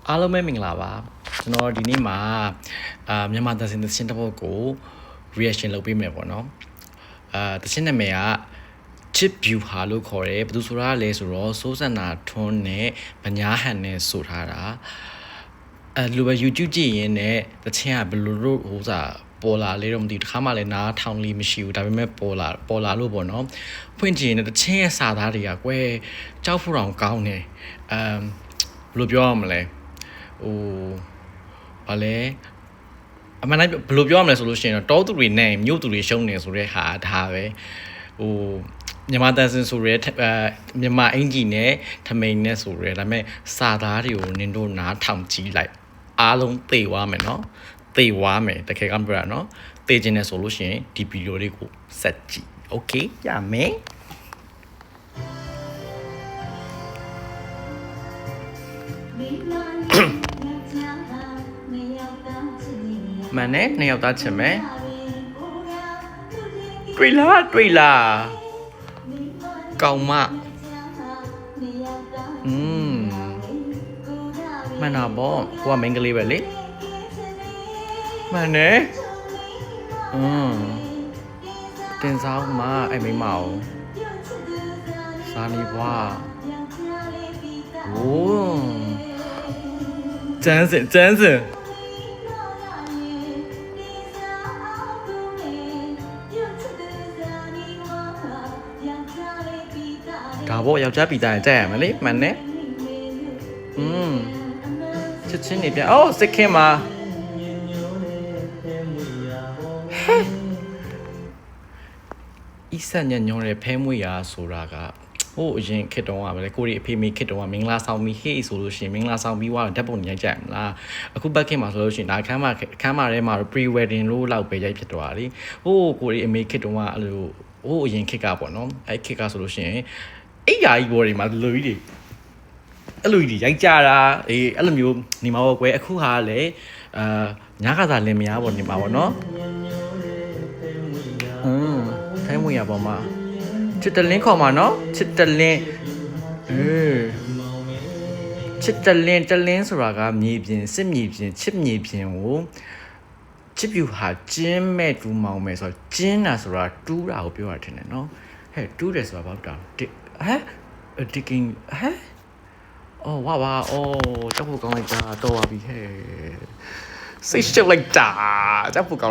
အားလုံးပဲမင်္ဂလာပါကျွန်တော်ဒီနေ့မှာမြန်မာသင်းတစ်ပုဒ်ကို reaction လုပ်ပေးမယ်ပေါ့နော်တခြင်းနာမည်က chip view ဟာလို့ခေါ်တယ်ဘယ်သူဆိုတာလဲဆိုတော့စိုးစန္နာထွန်းနဲ့ဗညာဟန်နဲ့ဆိုထားတာလူပဲ YouTube ကြည့်ရင်လည်းတခြင်းကဘယ်လိုလို့ဟိုစားပေါ်လာလေတော့မသိဘူးတစ်ခါမှလည်းနားထောင်လေးမရှိဘူးဒါပေမဲ့ပေါ်လာလို့ပေါ့နော်ဖွင့်ကြည့်ရင်တခြင်းရဲ့စာသားတွေကကွယ်ကြောက်ဖို့တောင်ကောင်းတယ်ဘယ်လိုပြောရမလဲဘာလဲအမှန်တိုင်းဘယ်လိုပြောရမလဲဆိုလို့ရှိရင်တော့တောသူတွေနဲ့မြို့သူတွေရှုံးနေဆိုတဲ့ဟာဒါပဲမြန်မာတန်စင်ဆိုရဲမြန်မာအင်ဂျီနဲ့ထမိန်နဲ့ဆိုရဲဒါပေမဲ့စာသားတွေကိုနင်တို့နားထောင်ကြည့်လိုက်အားလုံးသိသွားမယ်နော်သိသွားမယ်တကယ်ကမပြောရနော်သိချင်တယ်ဆိုလို့ရှိရင်ဒီဗီဒီယိုလေးကိုဆက်ကြည့်โอเคရမယ်မနဲ့နှစ်ယောက်သားချင်မယ်တွေ့လားကောင်းမမနာဘောကိုကမင်္ဂလေးပဲလေမနဲ့တင်စားမအဲ့မိမအောင်စာနေဘွားကျန်းစင်ဒါဘောယောက်ျားပီတာရင်ကြိုက်ရမယ်လေမှန်နဲ့ချစ်ချင်းနေပြန်အော်စစ်ခင်းမှာဤစညညုံးတဲ့ဖဲမွေရာဆိုတာကဟိုအရင်ခစ်တုံးကပဲလေကိုရီအဖေမေခစ်တုံးကမင်္ဂလာဆောင်ပြီးဟေးဆိုလို့ရှိရင်မင်္ဂလာဆောင်ပြီးွားဓာတ်ပုံရိုက်ကြရမလားအခုဘက်ခင်မှာဆိုလို့ရှိရင်ဒါခမ်းမထဲမှာ pre wedding လို့လောက်ပဲရိုက်ဖြစ်သွားတာလေဟိုကိုရီအမေခစ်တုံးကအဲ့လိုဟိုအရင်ခစ်ကပေါ့နော်အဲ့ခစ်ကဆိုလို့ရှိရင်အိယာကြီးဘော်တွေမှာလူကြီးတွေအဲ့လိုကြီးရိုက်ကြတာအဲ့လိုမျိုးနေမှာပေါ့ကွယ်အခုဟာလေညကသာလင်မယားပေါ့နေမှာပေါ့နော်ထိုင်းဝင်ရပါမှာချစ်တလင်းခေါ်မှာနော်ချစ်တလင်းချစ်တလင်းဆိုတာကမြေပြင်စစ်မြေပြင်ချစ်မြေပြင်ကိုချစ်ပြူဟာကျင်းမဲ့တူမောင်မဲ့ဆိုတော့ကျင်းတာဆိုတာတူးတာကိုပြောရထင်တယ်နော်ဟဲ့တူးတယ်ဆိုတာဘာလို့တာဒီကင်းအော်ဝါအော်တောက်ဖို့ကောင်းလိုက်တာတော်ပါပြီဟဲ့စိတ်ရှုပ်လိုက်တာတောက်ဖို့ကောင်း